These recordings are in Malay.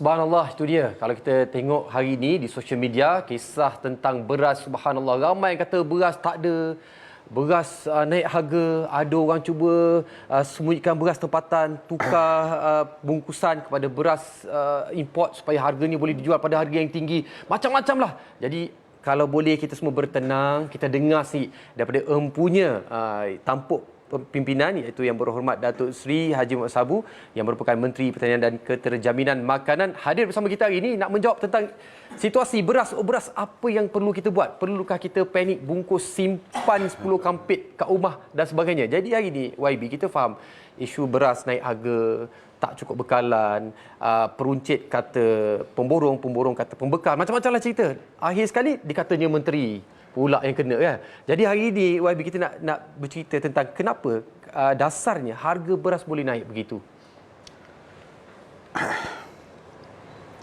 Subhanallah, itu dia. Kalau kita tengok hari ini di sosial media, kisah tentang beras, subhanallah. Ramai yang kata beras tak ada, beras naik harga, ada orang cuba sembunyikan beras tempatan, tukar bungkusan kepada beras import supaya harganya boleh dijual pada harga yang tinggi. Macam-macam lah. Jadi, kalau boleh kita semua bertenang, kita dengar daripada empunya tampuk pimpinan, iaitu Yang Berhormat Datuk Seri Haji Muhammad Sabu yang merupakan Menteri Pertanian dan Keterjaminan Makanan hadir bersama kita hari ini nak menjawab tentang situasi beras. Beras apa yang perlu kita buat? Perlukah kita panik bungkus simpan 10 kampit kat rumah dan sebagainya? Jadi hari ini YB kita faham isu beras naik harga, tak cukup bekalan, peruncit kata pemborong kata pembekal, macam-macam lah cerita. Akhir sekali dikatanya menteri pula yang kena kan. Jadi hari ini YB kita nak bercerita tentang kenapa dasarnya harga beras boleh naik begitu.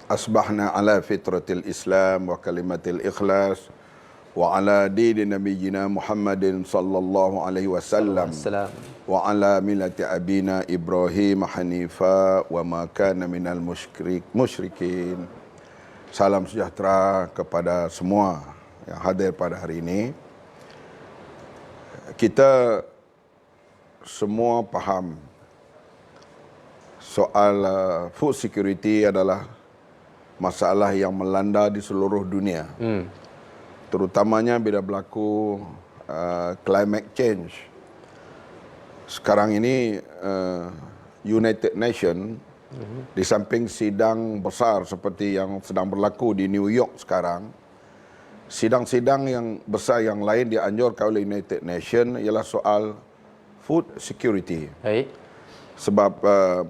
Asbahna ala fitratil Islam wa kalimatil ikhlas wa ala dini nabiyyina Muhammadin sallallahu alaihi wasallam wa ala millati abina Ibrahim hanifa wa ma kana minal musyrikin. Salam sejahtera kepada semua yang hadir pada hari ini. Kita semua faham soal food security adalah masalah yang melanda di seluruh dunia. Terutamanya bila berlaku climate change. Sekarang ini United Nations di samping sidang besar seperti yang sedang berlaku di New York sekarang, sidang-sidang yang besar yang lain dianjurkan oleh United Nations ialah soal food security. Baik. Sebab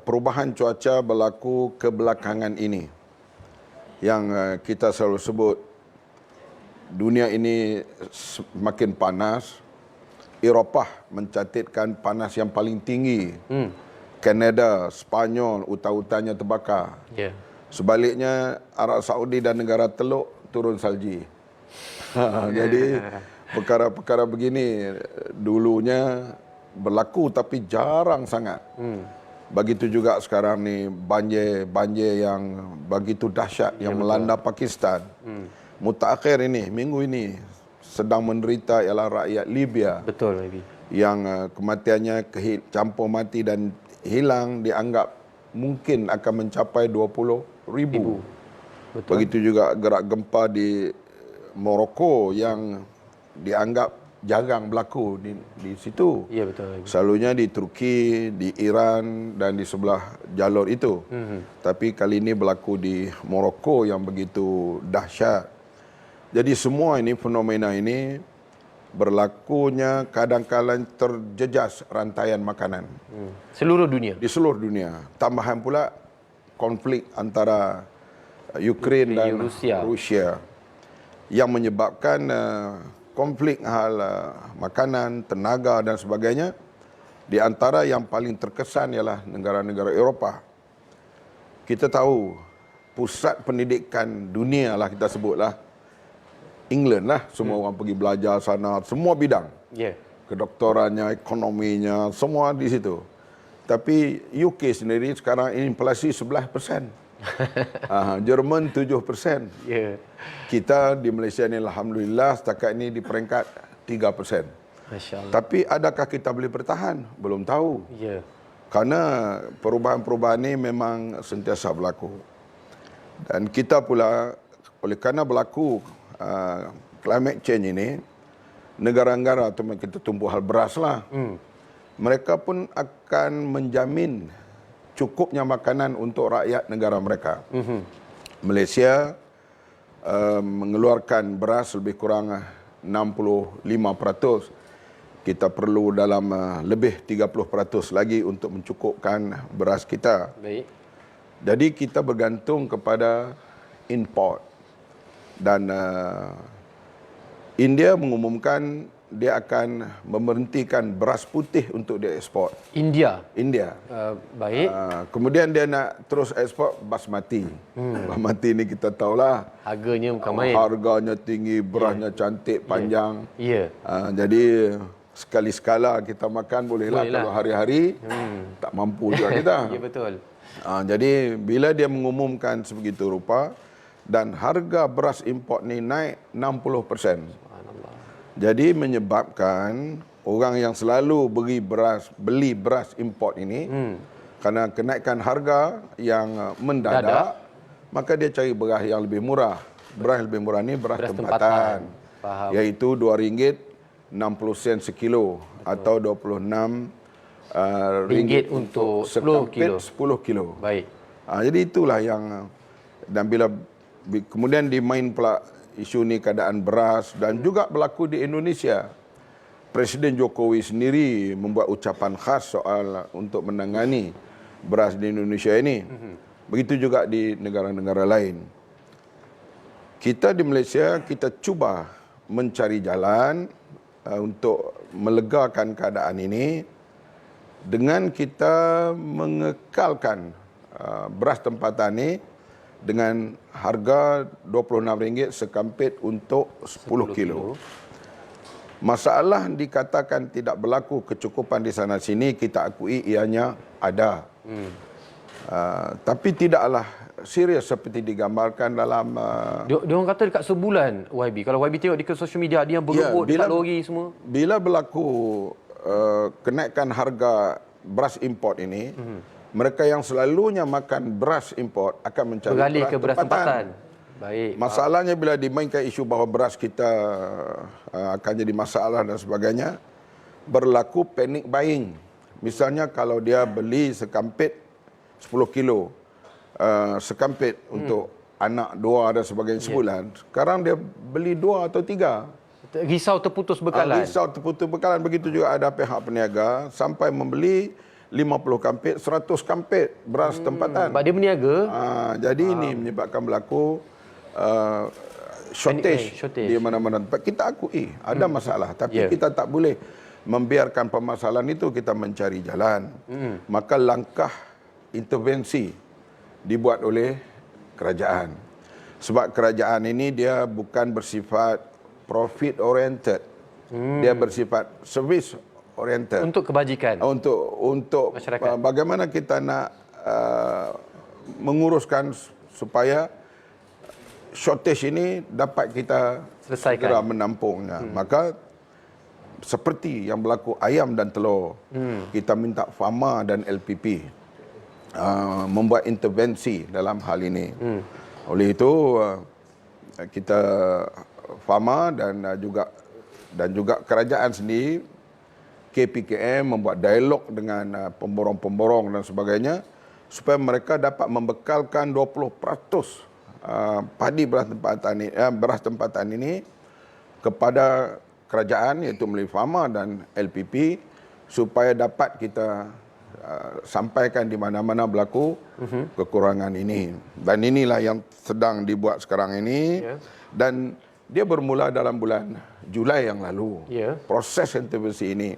perubahan cuaca berlaku kebelakangan ini. Yang kita selalu sebut dunia ini semakin panas. Eropah mencatatkan panas yang paling tinggi. Kanada, Spanyol, hutan-hutannya terbakar. Yeah. Sebaliknya Arab Saudi dan negara Teluk turun salji. Jadi perkara-perkara begini dulunya berlaku tapi jarang sangat. Begitu juga sekarang ni banjir yang begitu dahsyat yang melanda Pakistan. Mutakhir ini, minggu ini sedang menderita ialah rakyat Libya. Betul, Baby. Yang kematiannya campur mati dan hilang dianggap mungkin akan mencapai 20,000. Betul. Begitu juga gerak gempa di Morocco yang dianggap jarang berlaku di situ. Ya, betul. Selalunya di Turki, di Iran dan di sebelah jalur itu. Tapi kali ini berlaku di Morocco yang begitu dahsyat. Jadi semua ini fenomena ini berlakunya kadang-kadang terjejas rantaian makanan. Seluruh dunia. Di seluruh dunia. Tambahan pula konflik antara Ukraine dan Rusia yang menyebabkan konflik hal makanan, tenaga dan sebagainya. Di antara yang paling terkesan ialah negara-negara Eropah. Kita tahu pusat pendidikan dunia lah kita sebutlah England lah. Semua orang pergi belajar sana, semua bidang. Yeah. Kedoktorannya, ekonominya, semua di situ. Tapi UK sendiri sekarang inflasi 11%. Jerman 7%. Yeah. Kita di Malaysia ni alhamdulillah setakat ini di peringkat 3%. Masya-Allah. Tapi adakah kita boleh bertahan? Belum tahu. Ya. Karena perubahan-perubahan ini memang sentiasa berlaku. Dan kita pula oleh kerana berlaku climate change ini, negara-negara terutama kita tumbuh hal beras lah. Mereka pun akan menjamin cukupnya makanan untuk rakyat negara mereka. Malaysia mengeluarkan beras lebih kurang 65%. Kita perlu dalam lebih 30% lagi untuk mencukupkan beras kita. Baik. Jadi kita bergantung kepada import. Dan India mengumumkan dia akan memberhentikan beras putih untuk diekspor. India. Baik. Kemudian dia nak terus ekspor basmati. Basmati ni kita tahulah Harganya bukan main. harganya tinggi, berasnya cantik, panjang. Ya. Jadi sekali-sekala kita makan bolehlah. Kalau hari-hari tak mampu juga kita. Ya, betul. Jadi bila dia mengumumkan sebegitu rupa dan harga beras import ni naik 60%. Subhanallah. Jadi menyebabkan orang yang selalu beli beras import ini kerana kenaikan harga yang mendadak, maka dia cari beras yang lebih murah. Beras yang lebih murah ni beras tempatan. Faham. Iaitu RM2.60 sekilo. Atau 26 Ringgit untuk 10 kilo. 10 kilo. Baik. Jadi itulah yang, dan bila kemudian dimain pula isu ni keadaan beras dan juga berlaku di Indonesia. Presiden Jokowi sendiri membuat ucapan khas soal untuk menangani beras di Indonesia ini. Begitu juga di negara-negara lain. Kita di Malaysia, kita cuba mencari jalan untuk melegakan keadaan ini dengan kita mengekalkan beras tempatan ini dengan harga RM26 sekampit untuk 10 kilo. Masalah dikatakan tidak berlaku kecukupan di sana sini, kita akui ianya ada. Tapi tidaklah serius seperti digambarkan dalam... Dia orang kata dekat sebulan YB. Kalau YB tengok di social media, dia berebut dekat lori semua. Bila berlaku kenaikan harga beras import ini, mereka yang selalunya makan beras import akan mencari beralih ke beras tempatan. tempatan. Baik. Masalahnya bila dimainkan isu bahawa beras kita akan jadi masalah dan sebagainya, berlaku panic buying. Misalnya kalau dia beli sekampit 10 kilo, sekampit untuk anak 2 dan sebagainya sebulan, sekarang dia beli 2 atau 3. Risau terputus bekalan. Risau terputus bekalan. Begitu juga ada pihak peniaga sampai membeli 50 kampit, 100 kampit beras tempatan. Sebab dia berniaga. Jadi ini menyebabkan berlaku shortage di mana-mana tempat. Kita akui ada masalah, tapi kita tak boleh membiarkan permasalahan itu, kita mencari jalan. Maka langkah intervensi dibuat oleh kerajaan. Sebab kerajaan ini dia bukan bersifat profit oriented. Dia bersifat service oriented. Untuk kebajikan. Untuk masyarakat. Bagaimana kita nak menguruskan supaya shortage ini dapat kita segera menampungnya. Maka seperti yang berlaku ayam dan telur, kita minta Fama dan LPP membuat intervensi dalam hal ini. Oleh itu kita Fama dan juga kerajaan sendiri, KPKM membuat dialog dengan pemborong-pemborong dan sebagainya supaya mereka dapat membekalkan 20% padi beras tempatan ini kepada kerajaan, iaitu melalui Fama dan LPP, supaya dapat kita sampaikan di mana-mana berlaku kekurangan ini. Dan inilah yang sedang dibuat sekarang ini. Dan dia bermula dalam bulan Julai yang lalu. Proses intervensi ini.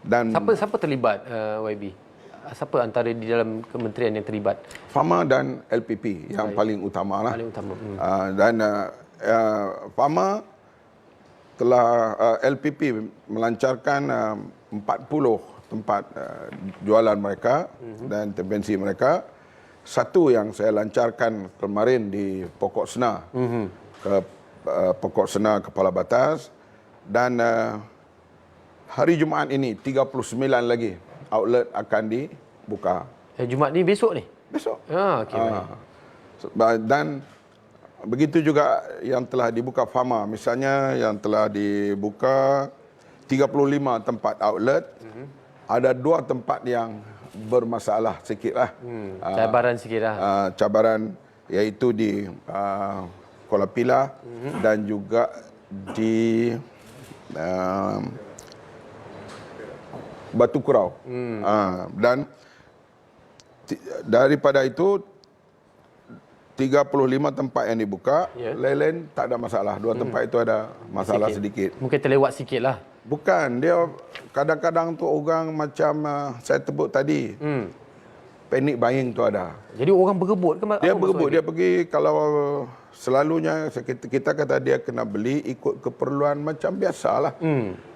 Dan siapa terlibat, YB? Siapa antara di dalam kementerian yang terlibat? Fama dan LPP yang paling utama lah. Paling utama. Dan Fama telah LPP melancarkan 40 tempat jualan mereka dan intervensi mereka. Satu yang saya lancarkan kemarin di Pokok Sena, ke Pokok Sena Kepala Batas, dan hari Jumaat ini 39 lagi outlet akan dibuka. Jumaat ni besok ni? Besok. Dan begitu juga yang telah dibuka Fama. Misalnya yang telah dibuka 35 tempat outlet, ada 2 tempat yang bermasalah sikit lah. Cabaran sikit lah. Cabaran iaitu di Kuala Pilah dan juga di Batu Kurau. Dan daripada itu 35 tempat yang dibuka, lain-lain tak ada masalah. 2 tempat itu ada masalah sedikit. Mungkin terlewat sikit lah. Bukan, dia kadang-kadang tu orang macam saya sebut tadi, panic buying tu ada. Jadi orang berebut ke? Dia berebut, dia pergi, kalau selalunya kita kata dia kena beli ikut keperluan macam biasalah.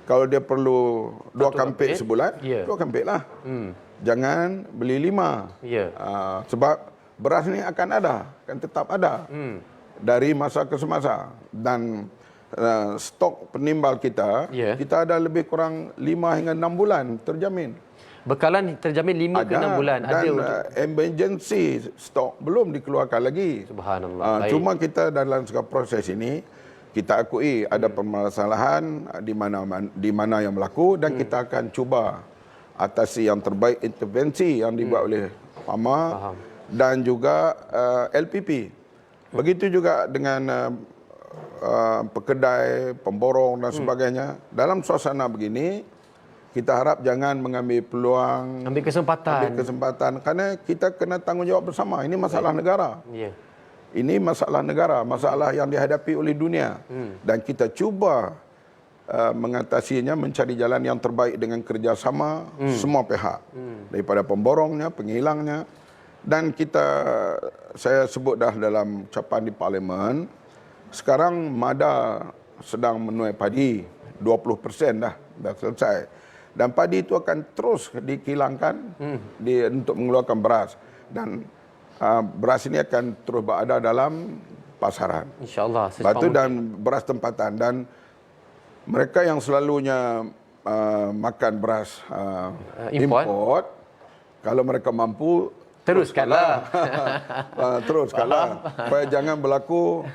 Kalau dia perlu 2 kampik sebulan, Ya. 2 kampik lah. Jangan beli 5. Ya. Sebab beras ni akan tetap ada. Dari masa ke semasa. Dan stok penimbal kita, Ya. kita ada lebih kurang 5 hingga 6 bulan terjamin. Bekalan terjamin 5 ke 6 bulan. Dan Ada untuk emergency stok belum dikeluarkan lagi. Subhanallah. Baik. Cuma kita dalam segala proses ini, kita akui ada permasalahan di mana yang berlaku dan kita akan cuba atasi yang terbaik intervensi yang dibuat oleh Pama dan juga LPP. Begitu juga dengan pekedai, pemborong dan sebagainya. Dalam suasana begini, kita harap jangan mengambil peluang, Ambil kesempatan. kerana kita kena tanggungjawab bersama. Ini masalah negara. Ya. Ini masalah negara, masalah yang dihadapi oleh dunia. Dan kita cuba mengatasinya, mencari jalan yang terbaik dengan kerjasama semua pihak. Daripada pemborongnya, penghilangnya. Dan saya sebut dah dalam ucapan di Parlimen, sekarang Mada sedang menuai padi, 20% dah selesai. Dan padi itu akan terus dikilangkan untuk mengeluarkan beras. Dan beras ini akan terus berada dalam pasaran. InsyaAllah. Batu dan beras tempatan. Dan mereka yang selalunya makan beras import, kalau mereka mampu, teruskanlah. teruskanlah. Supaya jangan berlaku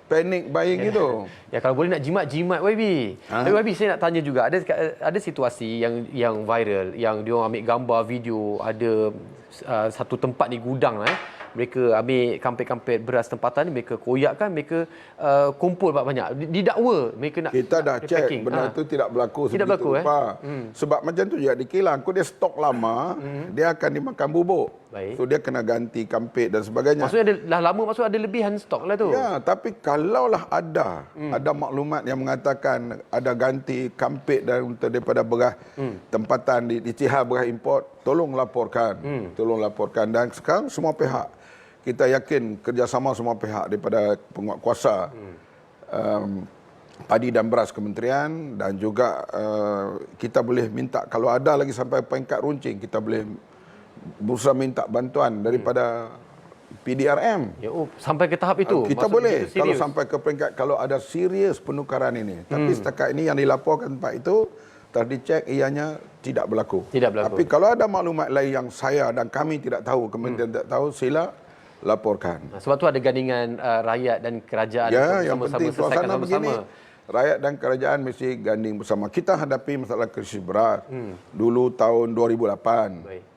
panic buying itu. Ya, kalau boleh nak jimat YB. Tapi YB, saya nak tanya juga, ada situasi yang viral, yang dia orang ambil gambar, video, ada satu tempat di gudang mereka ambil kampit-kampit beras tempatan ni, mereka koyakkan, mereka kumpul banyak. Didakwa mereka nak kita dah cek benda itu tidak berlaku tidak berlaku rupa. Sebab macam tu juga dikilang. Kau dia stok lama, dia akan dimakan bubuk. Baik. So dia kena ganti kampit dan sebagainya. Maksudnya dah lama, maksud ada lebihan stok lah tu. Ya, tapi kalaulah ada maklumat yang mengatakan ada ganti kampit daripada beras tempatan di Cihar, beras import, tolong laporkan. Tolong laporkan. Dan sekarang semua pihak, kita yakin kerjasama semua pihak daripada penguatkuasa padi dan beras kementerian, dan juga kita boleh minta kalau ada lagi sampai peringkat runcing, kita boleh berusaha minta bantuan daripada PDRM. Ya, sampai ke tahap itu. Kita Maksud boleh itu kalau serius. sampai ke peringkat kalau ada serius penukaran ini. Tapi setakat ini yang dilaporkan tempat itu telah dicek ianya tidak berlaku. Tidak berlaku. Tapi kalau ada maklumat lain yang saya dan kami tidak tahu, kementerian tidak tahu, sila laporkan. Sebab tu ada gandingan rakyat dan kerajaan Ya, untuk yang sama-sama penting selesaikan suasana begini, sama-sama. rakyat dan kerajaan mesti ganding bersama. Kita hadapi masalah krisis beras dulu tahun 2008. Baik.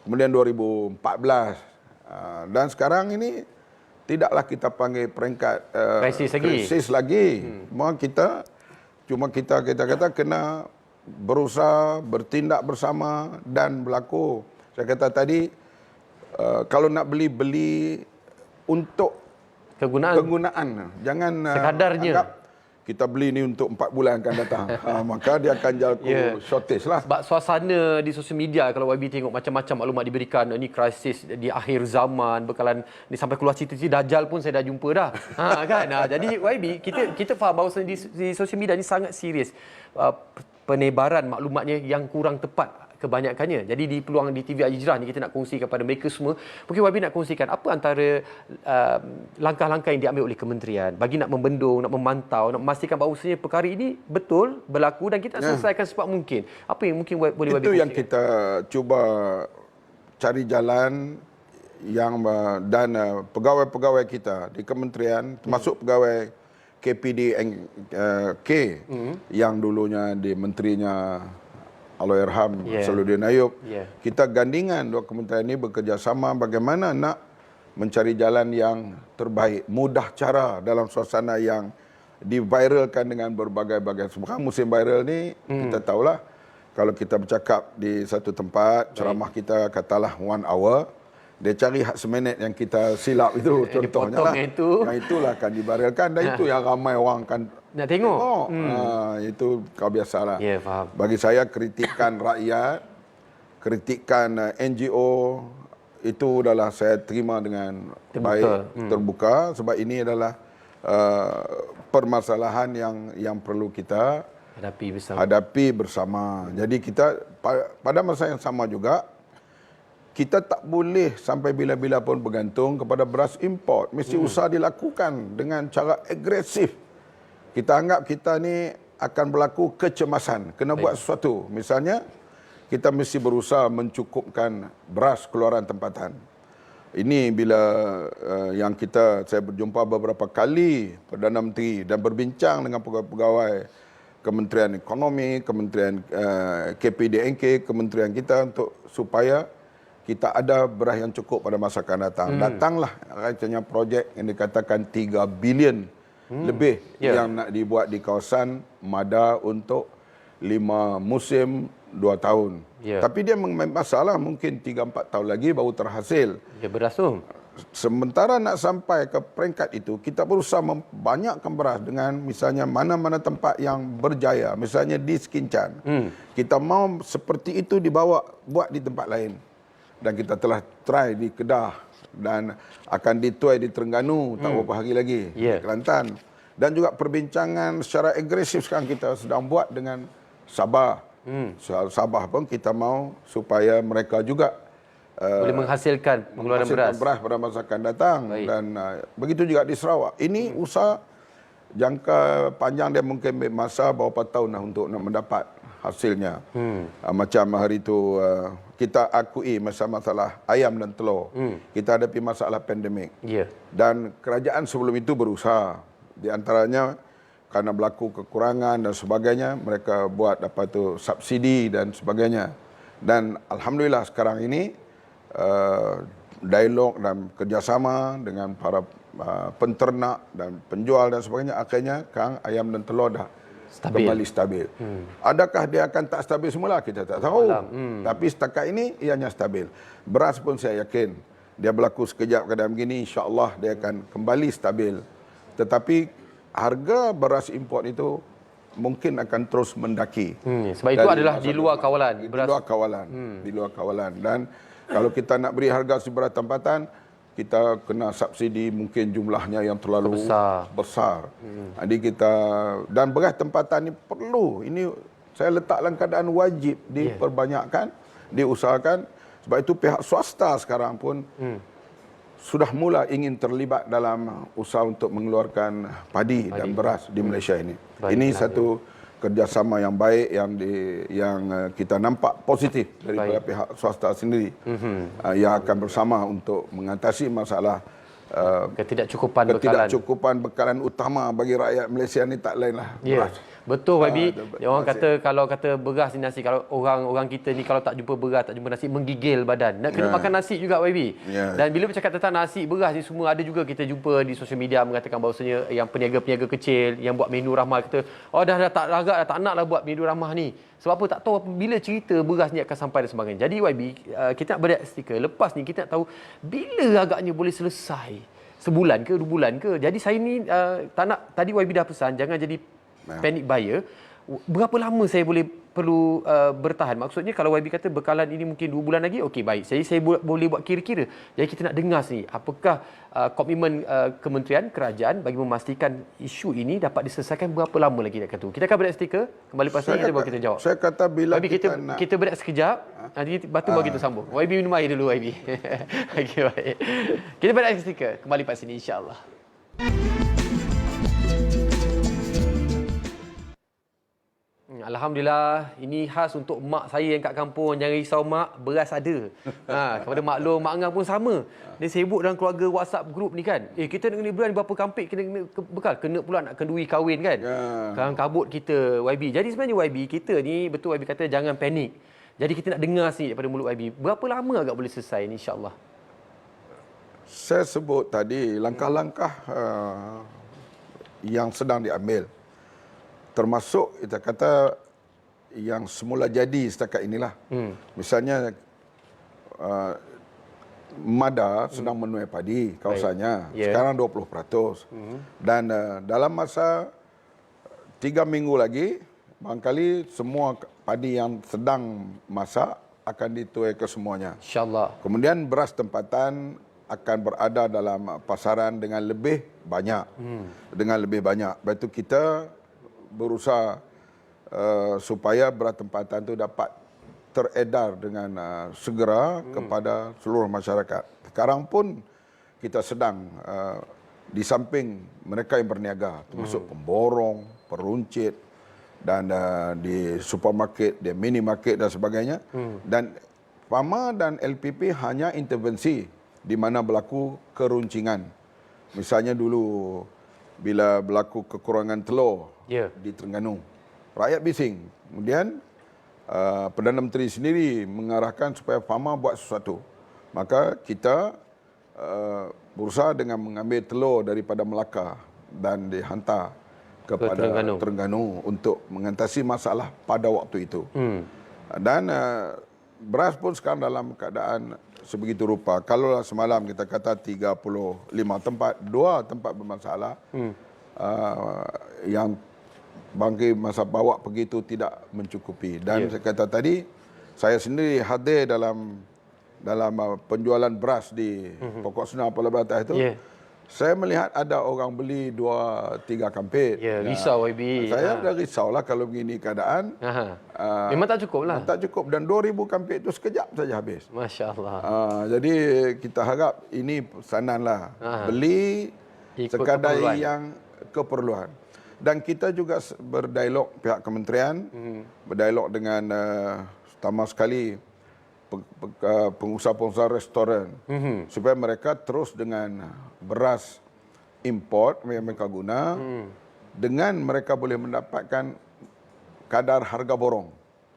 Kemudian 2014. Dan sekarang ini tidaklah kita panggil peringkat krisis lagi. Cuma kita kata kena berusaha, bertindak bersama dan berlaku. Saya kata tadi, kalau nak beli untuk kegunaan. Jangan sekadarnya. anggap kita beli ni untuk 4 bulan akan datang. Maka dia akan jalan shortage lah. Sebab suasana di sosial media, kalau YB tengok macam-macam maklumat diberikan, ni krisis di akhir zaman, bekalan ni sampai keluar cerita-cerita Dajjal pun saya dah jumpa dah. Kan? Jadi YB, kita faham bahawa di sosial media ni sangat serius. Penebaran maklumatnya yang kurang tepat kebanyakannya. Jadi di peluang di TV Al-Hijrah ni kita nak kongsi kepada mereka semua. Mungkin YB nak kongsikan apa antara langkah-langkah yang diambil oleh kementerian bagi nak membendung, nak memantau, nak memastikan bahawasanya perkara ini betul berlaku dan kita nak selesaikan secepat mungkin. Apa yang mungkin boleh YB kongsikan? Itu yang kita cuba cari jalan yang dan pegawai-pegawai kita di kementerian, termasuk pegawai KPD K yang dulunya di menterinya Allahyarham Salahuddin Ayub. Kita gandingan dua kementerian ini bekerjasama bagaimana nak mencari jalan yang terbaik, mudah cara dalam suasana yang diviralkan dengan berbagai-bagai. Sekarang musim viral ni kita tahulah, kalau kita bercakap di satu tempat, ceramah kita katalah 1 hour, dia cari hak seminit yang kita silap itu contohnya lah. Yang itulah akan diviralkan dan itu yang ramai orang akan nak tengok. Itu kau biasalah. Ya, faham. Bagi saya kritikan rakyat, kritikan NGO itu adalah saya terima dengan baik, terbuka sebab ini adalah permasalahan yang perlu kita hadapi bersama. Jadi kita pada masa yang sama juga, kita tak boleh sampai bila-bila pun bergantung kepada beras import. Mesti usaha dilakukan dengan cara agresif. Kita anggap kita ni akan berlaku kecemasan, kena buat sesuatu. Misalnya, kita mesti berusaha mencukupkan beras keluaran tempatan. Ini bila saya berjumpa beberapa kali Perdana Menteri dan berbincang dengan pegawai-pegawai Kementerian Ekonomi, Kementerian KPDNK, kementerian kita untuk supaya kita ada beras yang cukup pada masa akan datang. Datanglah katanya projek yang dikatakan 3 bilion lebih yang nak dibuat di kawasan Mada untuk 5 musim 2 tahun. Tapi dia mengalami masalah mungkin 3-4 tahun lagi baru terhasil. Dia beras tu. Sementara nak sampai ke peringkat itu, kita berusaha membanyakkan beras dengan misalnya mana-mana tempat yang berjaya. Misalnya di Sekincan. Kita mau seperti itu dibawa buat di tempat lain. Dan kita telah try di Kedah dan akan dituai di Terengganu tak beberapa hari lagi. Di Kelantan. Dan juga perbincangan secara agresif sekarang kita sedang buat dengan Sabah. Soal Sabah pun kita mau supaya mereka juga boleh menghasilkan pengeluaran beras pada masa akan datang. Dan begitu juga di Sarawak. Ini usaha jangka panjang, dia mungkin masa beberapa tahun untuk nak mendapat hasilnya. Macam hari itu kita akui masalah ayam dan telur. Kita hadapi masalah pandemik. Dan kerajaan sebelum itu berusaha. Di antaranya karena berlaku kekurangan dan sebagainya, mereka buat subsidi dan sebagainya. Dan alhamdulillah sekarang ini dialog dan kerjasama dengan para penternak dan penjual dan sebagainya, akhirnya sekarang ayam dan telur dah kembali stabil. Adakah dia akan tak stabil semula? Kita tak tahu. Tapi setakat ini ianya stabil. Beras pun saya yakin dia berlaku sekejap keadaan begini, insya-Allah dia akan kembali stabil. Tetapi harga beras import itu mungkin akan terus mendaki. Sebab itu adalah di luar kawalan. Di luar kawalan. Dan kalau kita nak beri harga beras tempatan, kita kena subsidi mungkin jumlahnya yang terlalu besar. Jadi dan beras tempatan ini perlu. Ini saya letak dalam keadaan wajib diperbanyakkan, diusahakan. Sebab itu pihak swasta sekarang pun sudah mula ingin terlibat dalam usaha untuk mengeluarkan padi dan beras di Malaysia ini. Ini satu kerjasama yang baik yang kita nampak positif daripada pihak swasta sendiri yang akan bersama untuk mengatasi masalah ketidakcukupan bekalan utama bagi rakyat Malaysia ni tak lainlah beras. Betul, YB. Orang kata kalau kata beras ni nasi, kalau orang kita ni kalau tak jumpa beras, tak jumpa nasi, menggigil badan. Nak kena makan nasi juga, YB. Dan bila bercakap tentang nasi, beras ni semua, ada juga kita jumpa di sosial media mengatakan bahawasanya yang peniaga-peniaga kecil yang buat menu rahmah kata, dah tak lagak dah, tak naklah buat menu rahmah ni. Sebab apa? Tak tahu bila cerita beras ni akan sampai dan sebagainya. Jadi YB, kita nak beri stiker. Lepas ni kita nak tahu bila agaknya boleh selesai. Sebulan ke, 2 bulan ke. Jadi saya ni tak nak, tadi YB dah pesan jangan jadi panic buyer. Berapa lama saya perlu bertahan? Maksudnya kalau YB kata bekalan ini mungkin 2 bulan lagi, okey baik. Saya boleh buat kira-kira. Jadi kita nak dengar sini apakah komitmen kementerian kerajaan bagi memastikan isu ini dapat diselesaikan, berapa lama lagi nak kata. Kita akan berehat stiker, kembali lepas ni baru kita jawab. Saya kata bila YB, kita berehat sekejap, nanti batu baru kita sambung. YB minum air dulu, YB. Okey baik. Kita berehat stiker, kembali lepas sini insya-Allah. Alhamdulillah, ini khas untuk mak saya yang kat kampung. Jangan risau mak, beras ada. Kepada mak Long, mak Angah pun sama. Dia sibuk dalam keluarga WhatsApp group ni kan. Kita nak kena beras berapa kampik, kena bekal. Kena pula nak kenduri kahwin kan. Sekarang kabut kita, YB. Jadi sebenarnya YB, kita ni, betul YB kata jangan panik. Jadi kita nak dengar sini daripada mulut YB. Berapa lama agak boleh selesai ni insya-Allah? Saya sebut tadi langkah-langkah yang sedang diambil. Termasuk kita kata yang semula jadi setakat inilah. Misalnya Mada sedang menuai padi kawasannya. Sekarang 20%. Dan dalam masa 3 minggu lagi, barangkali semua padi yang sedang masak akan dituai ke semuanya. InsyaAllah. Kemudian beras tempatan akan berada dalam pasaran dengan lebih banyak. Dengan lebih banyak. Lepas itu kita berusaha supaya beras tempatan itu dapat teredar dengan segera kepada seluruh masyarakat. Sekarang pun kita sedang di samping mereka yang berniaga, termasuk pemborong, peruncit, dan di supermarket, di minimarket dan sebagainya. Dan FAMA dan LPP hanya intervensi di mana berlaku keruncingan. Misalnya dulu bila berlaku kekurangan telur di Terengganu, rakyat bising. Kemudian Perdana Menteri sendiri mengarahkan supaya FAMA buat sesuatu. Maka kita berusaha dengan mengambil telur daripada Melaka dan dihantar kepada Terengganu untuk mengatasi masalah pada waktu itu. Dan beras pun sekarang dalam keadaan sebegitu rupa. Kalau semalam kita kata 35 tempat, 2 tempat bermasalah, yang bangkai masa bawa pergi itu tidak mencukupi. Dan saya kata tadi, saya sendiri hadir dalam penjualan beras di Pokok Senang Pulau Batas itu. Saya melihat ada orang beli 2-3 kampit. Risau YB. Saya dah risaulah kalau begini keadaan. Memang tak cukup lah. Tak cukup, dan 2,000 kampit itu sekejap saja habis. Masya Allah. Jadi kita harap ini pesananlah. Beli Ikut sekadar keperluan. yang keperluan. Dan kita juga berdialog pihak kementerian, berdialog dengan utama sekali pengusaha-pengusaha restoran, supaya mereka terus dengan beras import yang mereka guna, dengan mereka boleh mendapatkan kadar harga borong.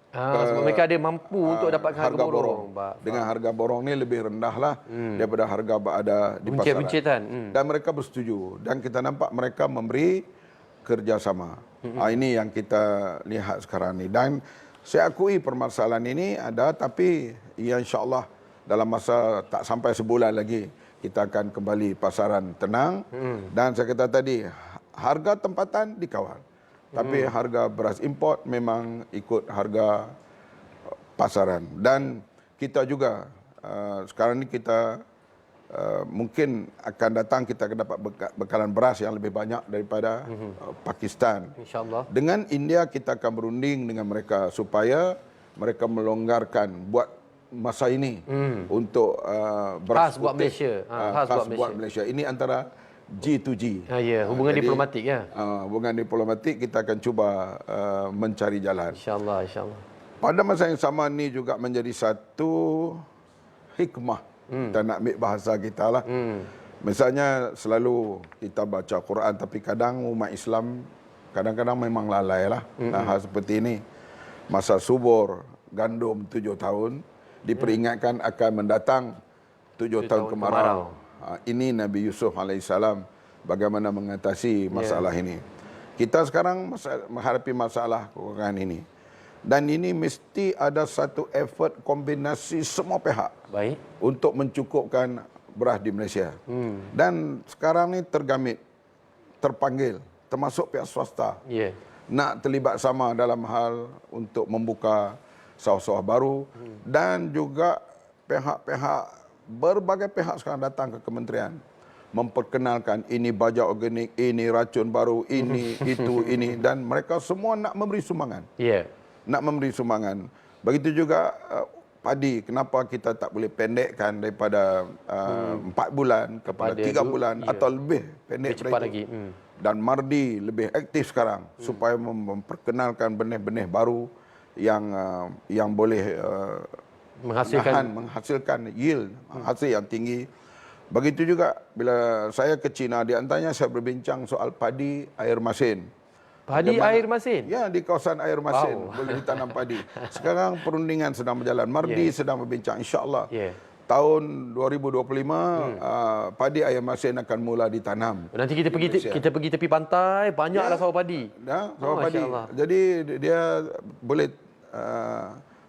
Sebab mereka ada mampu untuk dapatkan harga borong. Dengan harga borong ni lebih rendah lah daripada harga ada di pasaran. Buncit-buncitan. Dan mereka bersetuju. Dan kita nampak mereka memberi kerjasama. Ini yang kita lihat sekarang ni. Dan saya akui permasalahan ini ada, tapi ya insyaAllah dalam masa tak sampai sebulan lagi kita akan kembali pasaran tenang. Dan saya kata tadi, harga tempatan dikawal. Tapi harga beras import memang ikut harga pasaran. Dan kita juga sekarang ini kita mungkin akan datang kita akan dapat bekalan beras yang lebih banyak daripada Pakistan. InsyaAllah. Dengan India kita akan berunding dengan mereka supaya mereka melonggarkan buat masa ini untuk beras khas buat Malaysia. khas buat Malaysia. Ini antara G2G. Hubungan diplomatik ya. Hubungan diplomatik kita akan cuba mencari jalan. InsyaAllah, insyaAllah. Pada masa yang sama ni juga menjadi satu hikmah. Kita nak ambil bahasa kita lah. Misalnya selalu kita baca Quran, tapi kadang umat Islam kadang-kadang memang lalai lah. Hal seperti ini. Masa subur gandum 7 tahun, diperingatkan akan mendatang 7 tahun kemarau. Ini Nabi Yusuf AS bagaimana mengatasi masalah ini. Kita sekarang menghadapi masalah kekurangan ini. Dan ini mesti ada satu effort kombinasi semua pihak untuk mencukupkan beras di Malaysia. Dan sekarang ni tergamit, terpanggil, termasuk pihak swasta. Nak terlibat sama dalam hal untuk membuka sawah-sawah baru. Dan juga pihak-pihak, berbagai pihak sekarang datang ke kementerian. Memperkenalkan ini baja organik, ini racun baru, ini, itu, ini. Dan mereka semua nak memberi sumbangan. Nak memberi sumbangan. Begitu juga padi. Kenapa kita tak boleh pendekkan daripada 4 bulan kepada 3 bulan atau lebih pendek cepat lagi. lagi. Dan Mardi lebih aktif sekarang supaya memperkenalkan benih-benih baru yang boleh menghasilkan yield, hasil yang tinggi. Begitu juga bila saya ke China, di antaranya saya berbincang soal padi air masin. Padi air masin? Ya, di kawasan air masin boleh ditanam padi. Sekarang perundingan sedang berjalan. Mardi sedang berbincang, insyaAllah. Tahun 2025 padi air masin akan mula ditanam. Nanti kita pergi tepi pantai, banyaklah sawah padi. Sawah padi. Jadi dia boleh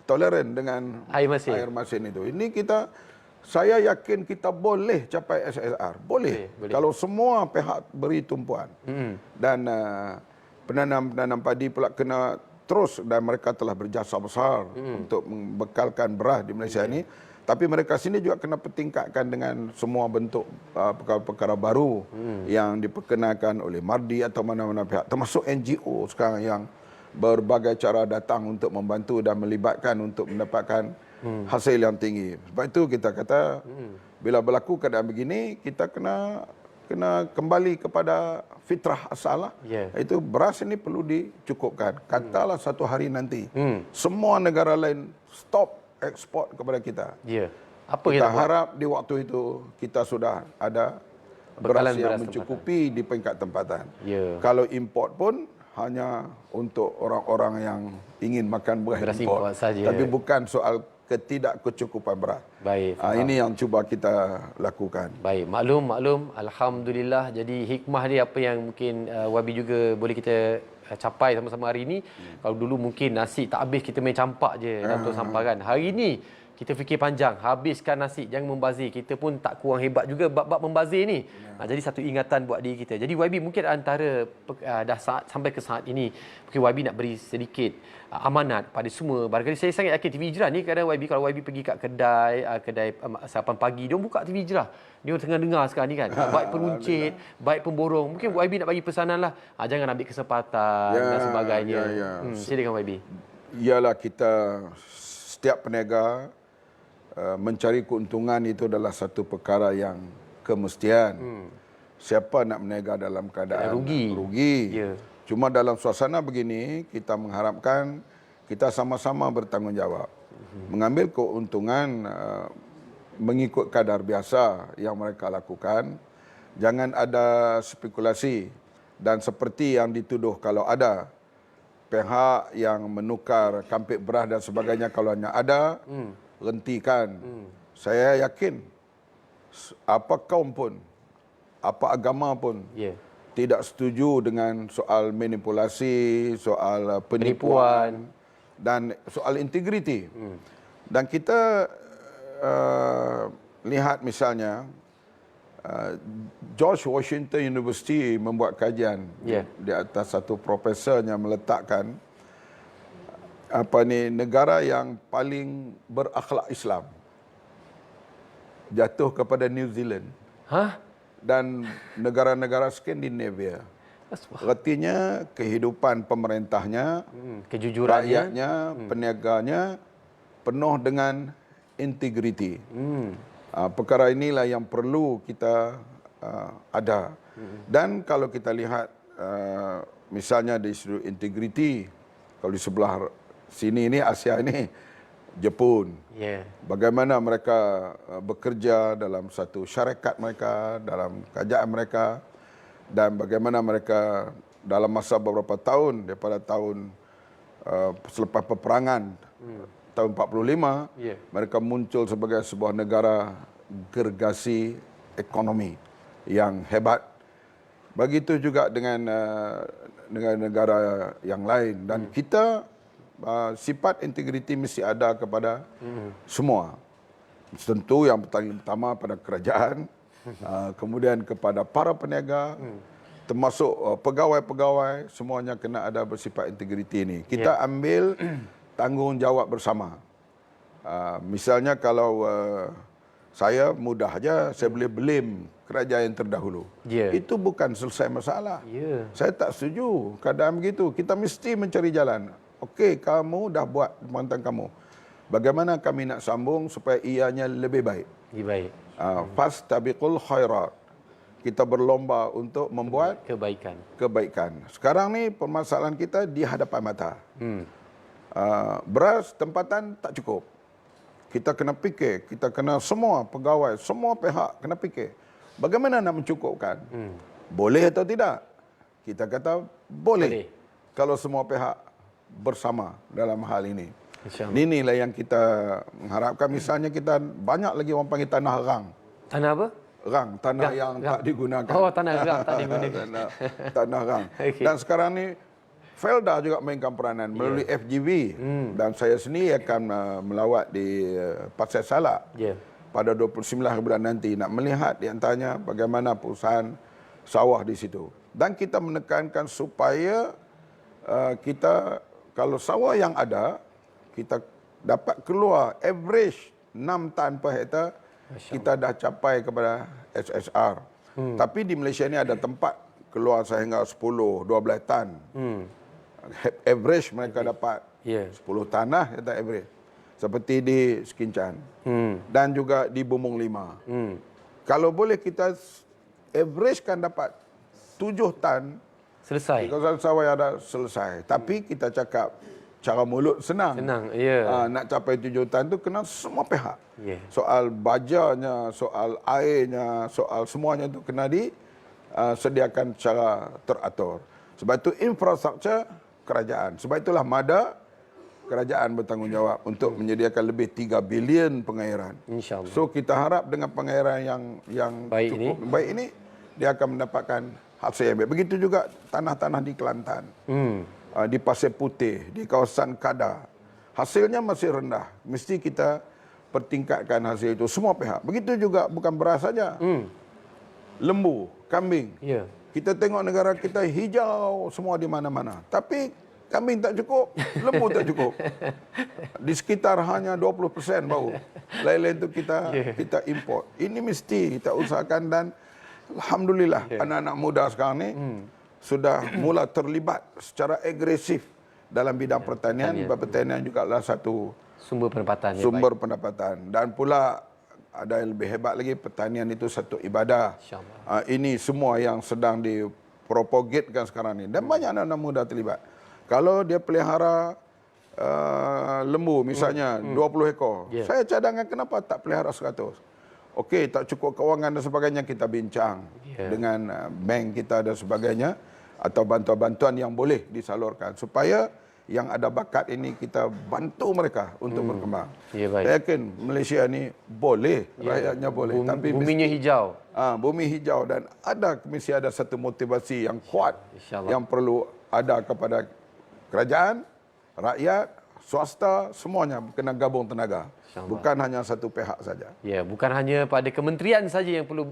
toleran dengan air masin itu. Ini saya yakin kita boleh capai SSR. Boleh. Kalau semua pihak beri tumpuan. Dan penanam padi pula kena terus, dan mereka telah berjasa besar untuk membekalkan beras di Malaysia ini. Tapi mereka sini juga kena pertingkatkan dengan semua bentuk perkara-perkara baru yang diperkenalkan oleh Mardi atau mana-mana pihak. Termasuk NGO sekarang yang berbagai cara datang untuk membantu dan melibatkan untuk mendapatkan hasil yang tinggi. Sebab itu kita kata bila berlaku keadaan begini, kita kena kembali kepada fitrah asal lah. Iaitu beras ini perlu dicukupkan. Katalah satu hari nanti semua negara lain stop ekspor kepada kita. Apa kita kita buat? harap di waktu itu kita sudah ada beras yang mencukupi di peringkat tempatan. Kalau import pun hanya untuk orang-orang yang ingin makan beras import saja. Tapi bukan soal ketidakkecukupan beras. Baik. Ini yang cuba kita lakukan. Baik, maklum. Alhamdulillah. Jadi hikmah dia apa yang mungkin Wabi juga boleh kita capai sama-sama hari ini. Kalau dulu mungkin nasi tak habis, kita main campak je dalam tong sampah kan. Hari ini kita fikir panjang, habiskan nasi, jangan membazir. Kita pun tak kurang hebat juga bab-bab membazir ni. Jadi satu ingatan buat diri kita. Jadi YB mungkin antara dah sampai ke saat ini, mungkin YB nak beri sedikit amanat pada semua. Barangkali saya sangat yakin TV Hijrah ni kadang YB, kalau YB pergi kat kedai sarapan pagi, dia buka TV Hijrah. Dia tengah dengar sekarang ni kan. Baik peruncit, baik pemborong. Mungkin YB nak bagi pesanan lah. Jangan ambil kesempatan dan sebagainya. Silakan YB. Ialah kita, setiap peniaga mencari keuntungan itu adalah satu perkara yang kemestian. Siapa nak berniaga dalam keadaan rugi? Cuma dalam suasana begini, kita mengharapkan kita sama-sama bertanggungjawab. Mengambil keuntungan mengikut kadar biasa yang mereka lakukan. Jangan ada spekulasi. Dan seperti yang dituduh, kalau ada pihak yang menukar kampik beras dan sebagainya, kalau hanya ada, hentikan. Saya yakin apa kaum pun, apa agama pun tidak setuju dengan soal manipulasi, soal penipuan dan soal integriti. Dan kita lihat misalnya George Washington University membuat kajian di atas satu profesornya meletakkan negara yang paling berakhlak Islam jatuh kepada New Zealand dan negara-negara Skandinavia. Artinya kehidupan pemerintahnya, kejujurannya, rakyatnya, peniaganya penuh dengan integriti. Perkara inilah yang perlu kita ada. Dan kalau kita lihat misalnya di sudut integriti, kalau di sebelah sini ini Asia ini Jepun. Bagaimana mereka bekerja dalam satu syarikat mereka, dalam kerajaan mereka, dan bagaimana mereka dalam masa beberapa tahun daripada tahun selepas peperangan tahun 45 mereka muncul sebagai sebuah negara gergasi ekonomi yang hebat. Begitu juga dengan negara yang lain, dan kita sifat integriti mesti ada kepada semua. Tentu yang paling utama pada kerajaan, kemudian kepada para peniaga, termasuk pegawai-pegawai, semuanya kena ada bersifat integriti ini. Kita ambil tanggungjawab bersama. Misalnya kalau saya mudah aja, saya boleh blame kerajaan yang terdahulu. Itu bukan selesai masalah. Saya tak setuju keadaan begitu. Kita mesti mencari jalan. Okey, kamu dah buat pemerintahan kamu. Bagaimana kami nak sambung supaya ianya lebih baik? Fastabiqul khairat. Kita berlomba untuk membuat kebaikan. Sekarang ni permasalahan kita di hadapan mata. Beras tempatan tak cukup. Kita kena fikir, kita kena semua pegawai, semua pihak kena fikir. Bagaimana nak mencukupkan? Boleh atau tidak? Kita kata boleh. Kalau semua pihak bersama dalam hal ini. Inilah yang kita mengharapkan. Misalnya kita banyak lagi orang panggil tanah rang. Tanah apa? Rang, tanah yang tak digunakan. Tanah rang tak digunakan. Tanah rang. Dan sekarang ni Felda juga mainkan peranan melalui FGV. Dan saya sendiri akan melawat di Pasir Salak pada 29 bulan nanti, nak melihat di antaranya bagaimana perusahaan sawah di situ. Dan kita menekankan supaya kita, kalau sawah yang ada, kita dapat keluar average 6 tan per hektar, kita dah capai kepada SSR. Tapi di Malaysia ni ada tempat keluar sehingga 10-12 tan. average mereka dapat Ya. 10 tanah kata average. Seperti di Sekincan. Dan juga di Bumbung 5. Kalau boleh kita average kan dapat 7 tan, Selesai. kawasan sawah ada selesai. Tapi kita cakap cara mulut senang. Senang, ya. Nak capai 7 tan tu kena semua pihak. Ya. Soal bajarnya, soal airnya, soal semuanya tu kena disediakan secara teratur. Sebab itu infrastruktur kerajaan. Sebab itulah MADA kerajaan bertanggungjawab untuk menyediakan lebih 3 bilion pengairan. InsyaAllah. So kita harap dengan pengairan yang Baik cukup baik ini dia akan mendapatkan hasil yang baik. Begitu juga tanah-tanah di Kelantan, di Pasir Putih, di kawasan Kada. Hasilnya masih rendah. Mesti kita pertingkatkan hasil itu semua pihak. Begitu juga bukan beras saja. Lembu, kambing. Ya. Kita tengok negara kita hijau semua di mana-mana. Tapi kambing tak cukup, lembu tak cukup. Di sekitar hanya 20% bau. Lain-lain itu kita import. Ini mesti kita usahakan dan alhamdulillah anak-anak muda sekarang ni sudah mula terlibat secara agresif dalam bidang pertanian. Sebab pertanian juga adalah satu Sumber pendapatan. sumber pendapatan. Dan pula ada yang lebih hebat lagi, pertanian itu satu ibadah. InsyaAllah. Ini semua yang sedang dipropagatkan sekarang ini. Dan banyak anak-anak muda terlibat. Kalau dia pelihara lembu misalnya 20 ekor. Saya cadangkan kenapa tak pelihara 100. Okey, tak cukup kewangan dan sebagainya, kita bincang dengan bank kita dan sebagainya. Atau bantuan-bantuan yang boleh disalurkan. Supaya yang ada bakat ini kita bantu mereka untuk berkembang. Ya, baik. Saya yakin Malaysia ni boleh, rakyatnya boleh. Tapi Buminya hijau. bumi hijau dan mesti ada satu motivasi yang kuat InsyaAllah. yang perlu ada kepada kerajaan, rakyat, swasta, semuanya kena gabung tenaga. InsyaAllah. Bukan hanya satu pihak saja. Ya, bukan hanya pada kementerian saja yang perlu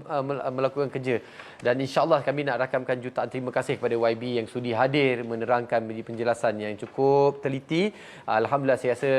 melakukan kerja. Dan insya-Allah kami nak rakamkan jutaan terima kasih kepada YB yang sudi hadir menerangkan penjelasan yang cukup teliti. Alhamdulillah, saya rasa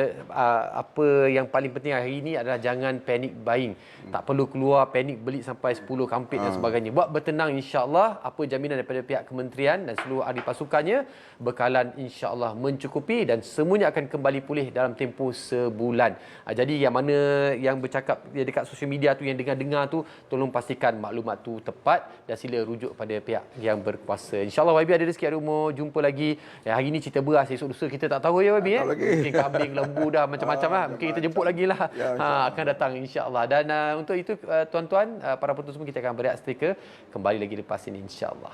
apa yang paling penting hari ini adalah jangan panic buying. Tak perlu keluar panik beli sampai 10 kampit dan sebagainya. Buat bertenang, insya-Allah. Apa jaminan daripada pihak kementerian dan seluruh ahli pasukannya, bekalan insya-Allah mencukupi dan semuanya akan kembali pulih dalam tempoh sebulan. Jadi yang mana yang bercakap dekat sosial media tu, yang dengar-dengar tu, tolong pastikan maklumat tu tepat dan sila rujuk pada pihak yang berkuasa. InsyaAllah YB ada rezeki, ada umur, jumpa lagi. Hari ni cerita beras, esok lusa kita tak tahu ya YB. Tak tahu lagi. Mungkin kambing, lembu dah macam-macam lah. Mungkin kita jemput lagi lah. Ya, Akan datang insyaAllah. Dan untuk itu tuan-tuan, para penonton semua, kita akan berehat setrika kembali lagi lepas ini insyaAllah.